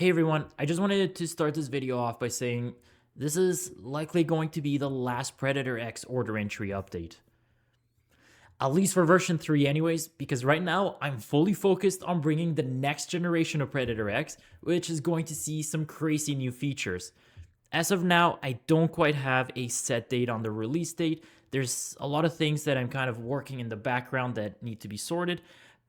Hey everyone, I just wanted to start this video off by saying this is likely going to be the last PredatorX order entry update. At least for version 3 anyways, because right now I'm fully focused on bringing the next generation of PredatorX, which is going to see some crazy new features. As of now, I don't quite have a set date on the release date. There's a lot of things that I'm kind of working in the background that need to be sorted,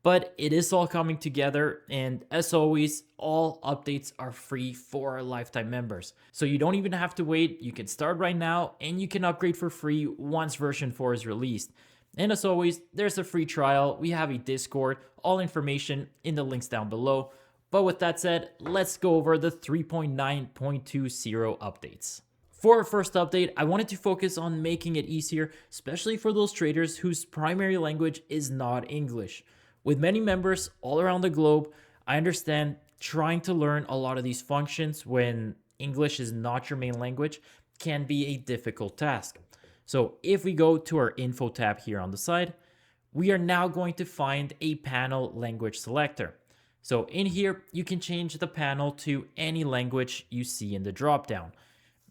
but it is all coming together. And as always, all updates are free for our lifetime members. So you don't even have to wait. You can start right now and you can upgrade for free once version 4 is released. And as always, there's a free trial. We have a Discord, all information in the links down below. But with that said, let's go over the 3.9.20 updates. For our first update, I wanted to focus on making it easier, especially for those traders whose primary language is not English. With many members all around the globe, I understand trying to learn a lot of these functions when English is not your main language can be a difficult task. So if we go to our info tab here on the side, we are now going to find a panel language selector. So in here, you can change the panel to any language you see in the dropdown.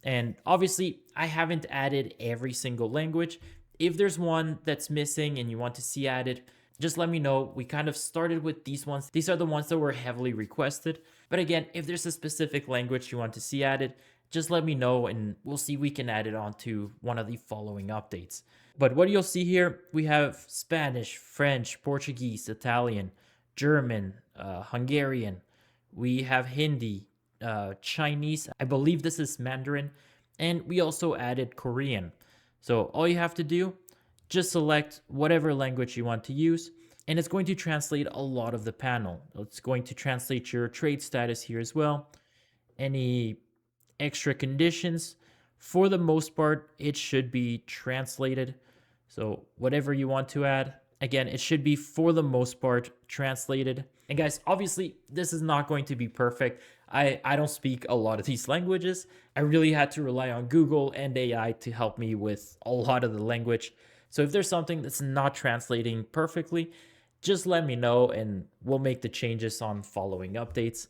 And obviously, I haven't added every single language. If there's one that's missing and you want to see added, just let me know. We kind of started with these ones. These are the ones that were heavily requested. But again, if there's a specific language you want to see added, just let me know and we'll see if we can add it onto one of the following updates. But what you'll see here, we have Spanish, French, Portuguese, Italian, German, Hungarian. We have Hindi, Chinese. I believe this is Mandarin. And we also added Korean. So all you have to do, just select whatever language you want to use. And it's going to translate a lot of the panel. It's going to translate your trade status here as well. Any extra conditions, for the most part, it should be translated. So whatever you want to add, again, it should be for the most part translated. And guys, obviously, this is not going to be perfect. I don't speak a lot of these languages. I really had to rely on Google and AI to help me with a lot of the language. So if there's something that's not translating perfectly, just let me know and we'll make the changes on following updates.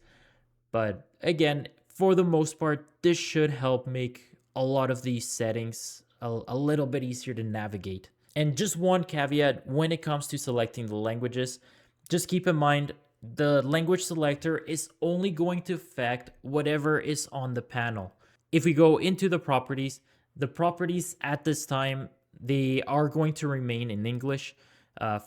But again, for the most part, this should help make a lot of these settings a little bit easier to navigate. And just one caveat when it comes to selecting the languages, just keep in mind the language selector is only going to affect whatever is on the panel. If we go into the properties at this time, they are going to remain in English.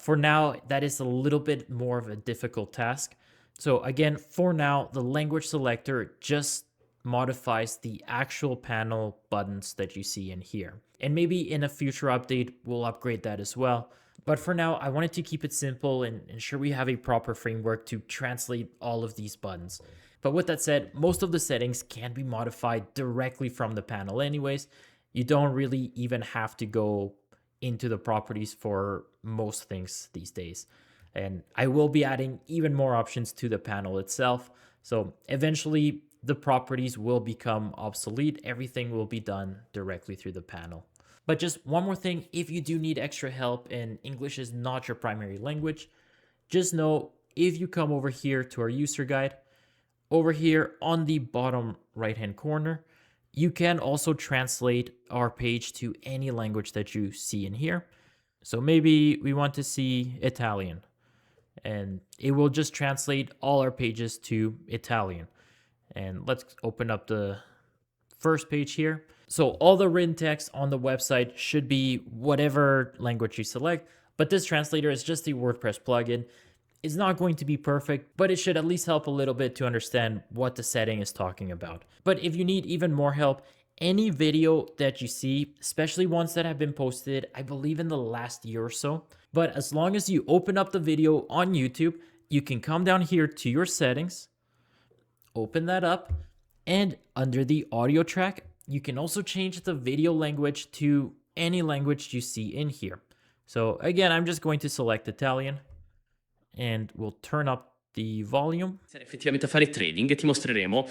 For now, that is a little bit more of a difficult task. So again, for now, the language selector just modifies the actual panel buttons that you see in here. And maybe in a future update, we'll upgrade that as well. But for now, I wanted to keep it simple and ensure we have a proper framework to translate all of these buttons. But with that said, most of the settings can be modified directly from the panel anyways. You don't really even have to go into the properties for most things these days. And I will be adding even more options to the panel itself. So eventually the properties will become obsolete. Everything will be done directly through the panel. But just one more thing, if you do need extra help and English is not your primary language, just know if you come over here to our user guide, over here on the bottom right-hand corner, you can also translate our page to any language that you see in here. So maybe we want to see Italian. And it will just translate all our pages to Italian. And let's open up the first page here. So all the written text on the website should be whatever language you select, but this translator is just a WordPress plugin. It's not going to be perfect, but it should at least help a little bit to understand what the setting is talking about. But if you need even more help, any video that you see, especially ones that have been posted, I believe in the last year or so, but as long as you open up the video on YouTube, you can come down here to your settings, open that up, and under the audio track, you can also change the video language to any language you see in here. So again, I'm just going to select Italian and we'll turn up the volume. Effettivamente a fare trading e ti mostreremo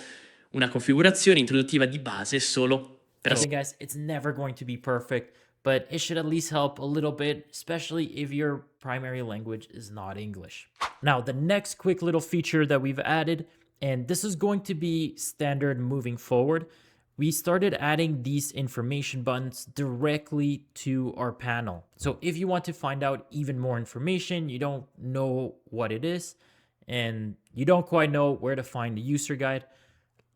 una configurazione introduttiva di base solo per So guys, it's never going to be perfect, but it should at least help a little bit, especially if your primary language is not English. Now, the next quick little feature that we've added And this is going to be standard moving forward. We started adding these information buttons directly to our panel. So if you want to find out even more information, you don't know what it is, and you don't quite know where to find the user guide,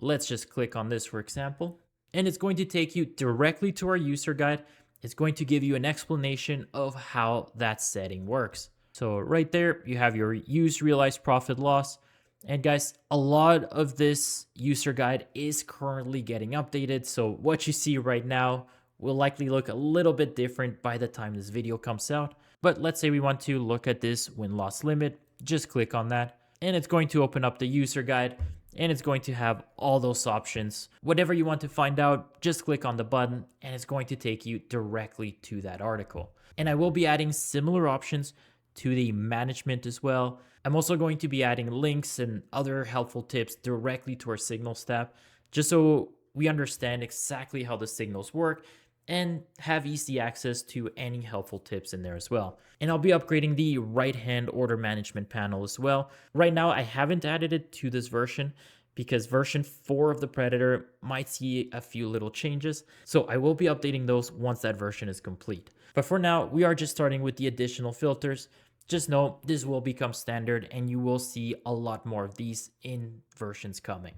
let's just click on this, for example, and it's going to take you directly to our user guide. It's going to give you an explanation of how that setting works. So right there, you have your use realized profit loss. And guys, a lot of this user guide is currently getting updated. So what you see right now will likely look a little bit different by the time this video comes out. But let's say we want to look at this win-loss limit. Just click on that and it's going to open up the user guide and it's going to have all those options. Whatever you want to find out, just click on the button and it's going to take you directly to that article. And I will be adding similar options to the management as well. I'm also going to be adding links and other helpful tips directly to our signals tab, just so we understand exactly how the signals work and have easy access to any helpful tips in there as well. And I'll be upgrading the right-hand order management panel as well. Right now, I haven't added it to this version because version 4 of the Predator might see a few little changes. So I will be updating those once that version is complete. But for now, we are just starting with the additional filters. Just know this will become standard and you will see a lot more of these in versions coming.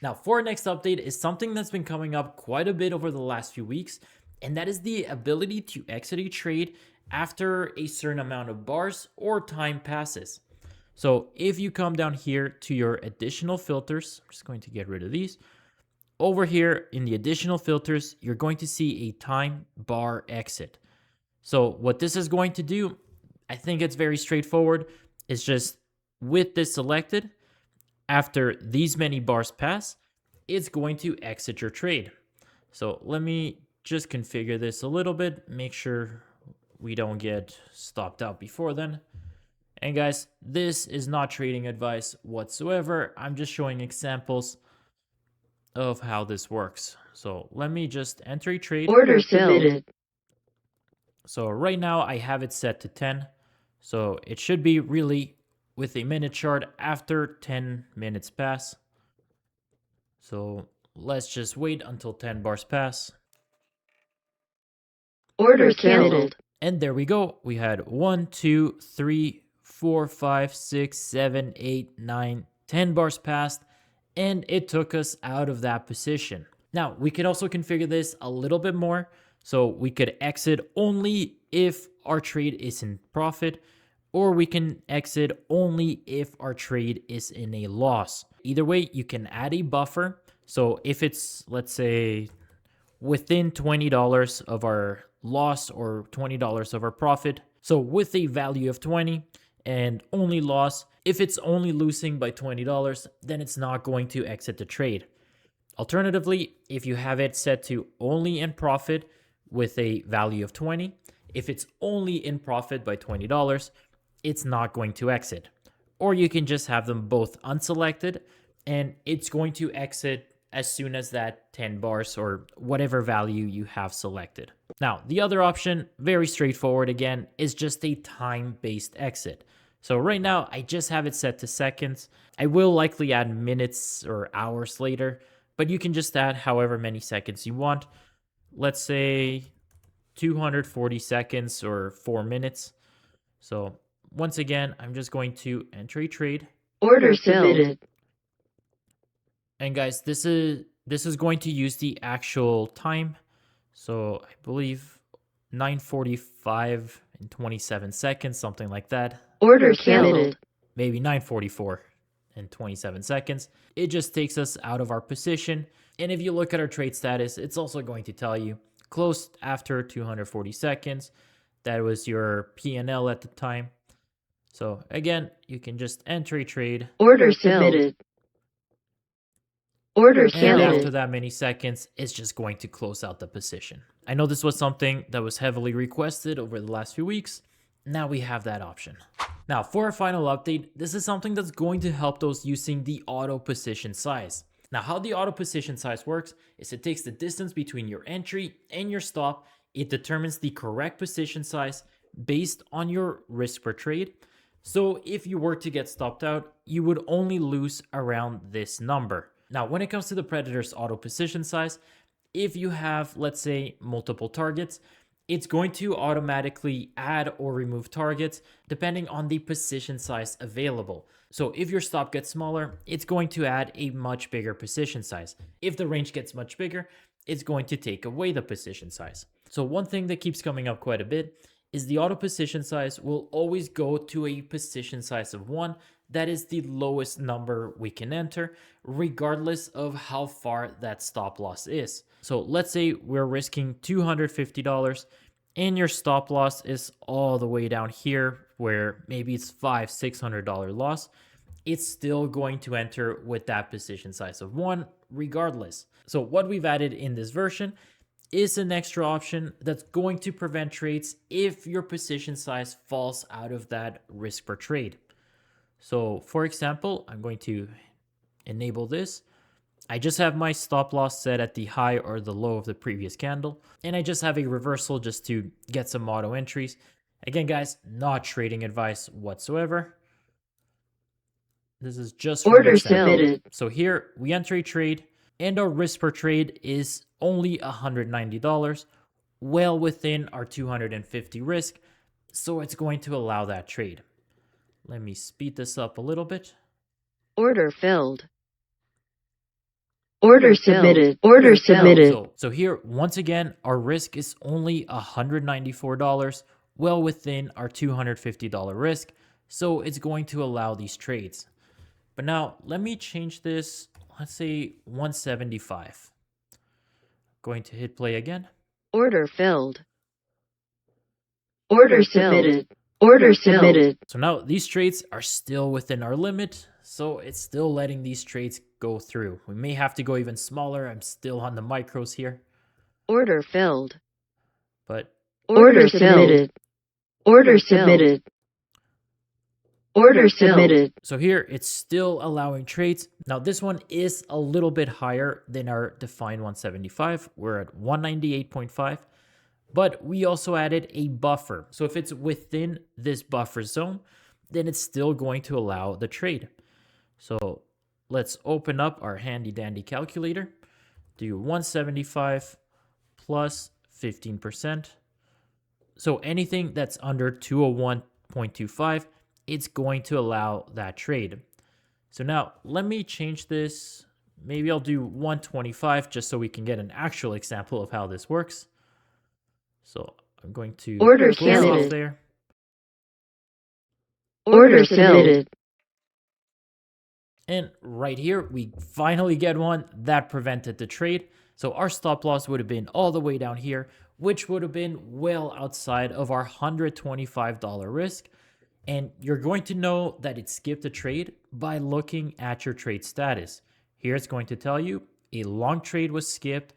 Now, for our next update is something that's been coming up quite a bit over the last few weeks, and that is the ability to exit a trade after a certain amount of bars or time passes. So if you come down here to your additional filters, I'm just going to get rid of these. Over here in the additional filters, you're going to see a time bar exit. So what this is going to do, I think it's very straightforward. It's just with this selected, after these many bars pass, it's going to exit your trade. So let me just configure this a little bit, make sure we don't get stopped out before then. And guys, this is not trading advice whatsoever. I'm just showing examples of how this works. So let me just enter a trade. Order submitted. So right now I have it set to 10. So it should be really with a minute chart after 10 minutes pass. So let's just wait until 10 bars pass. Order canceled. And there we go. We had 1, 2, 3, 4, 5, 6, 7, 8, 9, 10 bars passed, and it took us out of that position. Now, we could also configure this a little bit more. So we could exit only if our trade is in profit, or we can exit only if our trade is in a loss. Either way, you can add a buffer. So if it's, let's say, within $20 of our loss or $20 of our profit, so with a value of 20 and only loss, if it's only losing by $20, then it's not going to exit the trade. Alternatively, if you have it set to only in profit with a value of 20, if it's only in profit by $20, it's not going to exit. Or you can just have them both unselected and it's going to exit as soon as that 10 bars or whatever value you have selected. Now, the other option, very straightforward again, is just a time-based exit. So right now, I just have it set to seconds. I will likely add minutes or hours later, but you can just add however many seconds you want. Let's say 240 seconds or 4 minutes. So once again, I'm just going to enter a trade. Order submitted. And guys, this is going to use the actual time. So I believe 9:45 and 27 seconds, something like that. Order canceled. Maybe 9:44 and 27 seconds. It just takes us out of our position. And if you look at our trade status, it's also going to tell you closed after 240 seconds. That was your P&L at the time. So again, you can just enter a trade. Order submitted. Order And after canceled. that many seconds, it's just going to close out the position. I know this was something that was heavily requested over the last few weeks. Now we have that option. Now for our final update, this is something that's going to help those using the auto position size. Now how the auto position size works is it takes the distance between your entry and your stop. It determines the correct position size based on your risk per trade. So if you were to get stopped out, you would only lose around this number. Now, when it comes to the Predator's auto position size, if you have, let's say, multiple targets, it's going to automatically add or remove targets depending on the position size available. So if your stop gets smaller, it's going to add a much bigger position size. If the range gets much bigger, it's going to take away the position size. So one thing that keeps coming up quite a bit is the auto position size will always go to a position size of 1. That is the lowest number we can enter, regardless of how far that stop loss is. So let's say we're risking $250 and your stop loss is all the way down here where maybe it's $500-$600 loss. It's still going to enter with that position size of 1 regardless. So what we've added in this version is an extra option that's going to prevent trades if your position size falls out of that risk per trade. So for example, I'm going to enable this. I just have my stop loss set at the high or the low of the previous candle. And I just have a reversal just to get some auto entries. Again, guys, not trading advice whatsoever. This is just Order submitted. So here we enter a trade and our risk per trade is only $190, well within our 250 risk. So it's going to allow that trade. Let me speed this up a little bit. Order filled. Order submitted. Order submitted. So here, once again, our risk is only $194, well within our $250 risk. So it's going to allow these trades. But now let me change this, let's say 175. Going to hit play again. Order filled. Order submitted. Order submitted. So now these trades are still within our limit. So it's still letting these trades go through. We may have to go even smaller. I'm still on the micros here. Order filled. But order submitted. Order submitted. Order submitted. So here it's still allowing trades. Now this one is a little bit higher than our defined 175. We're at 198.5. But we also added a buffer. So if it's within this buffer zone, then it's still going to allow the trade. So let's open up our handy dandy calculator. Do 175 plus 15%. So anything that's under 201.25, it's going to allow that trade. So now let me change this. Maybe I'll do 125 just so we can get an actual example of how this works. So I'm going to order close off there. Order submitted. And right here, we finally get one that prevented the trade. So our stop loss would have been all the way down here, which would have been well outside of our $125 risk. And you're going to know that it skipped a trade by looking at your trade status. Here it's going to tell you a long trade was skipped,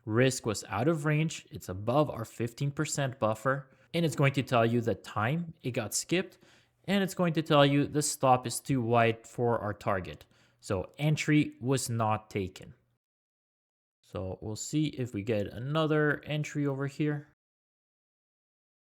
risk was out of range, it's above our 15% buffer, and it's going to tell you the time it got skipped, and it's going to tell you the stop is too wide for our target. So entry was not taken. So we'll see if we get another entry over here.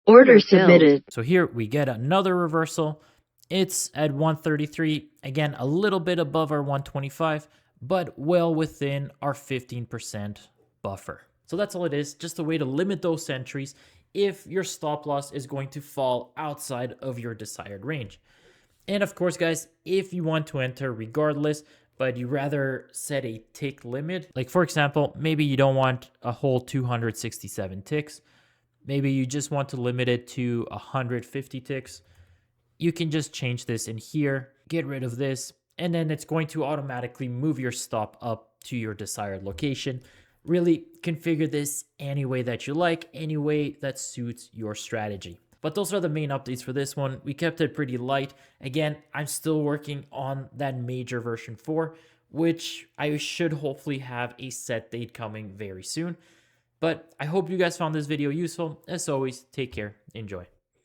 Order submitted. So here we get another reversal. It's at 133. Again, a little bit above our 125, but well within our 15% buffer. So that's all it is, just a way to limit those entries if your stop loss is going to fall outside of your desired range. And of course, guys, if you want to enter regardless, but you rather set a tick limit, like for example, maybe you don't want a whole 267 ticks. Maybe you just want to limit it to 150 ticks. You can just change this in here, get rid of this, and then it's going to automatically move your stop up to your desired location. Really configure this any way that you like, any way that suits your strategy. But those are the main updates for this one. We kept it pretty light. Again, I'm still working on that major version 4, which I should hopefully have a set date coming very soon. But I hope you guys found this video useful. As always, take care. Enjoy.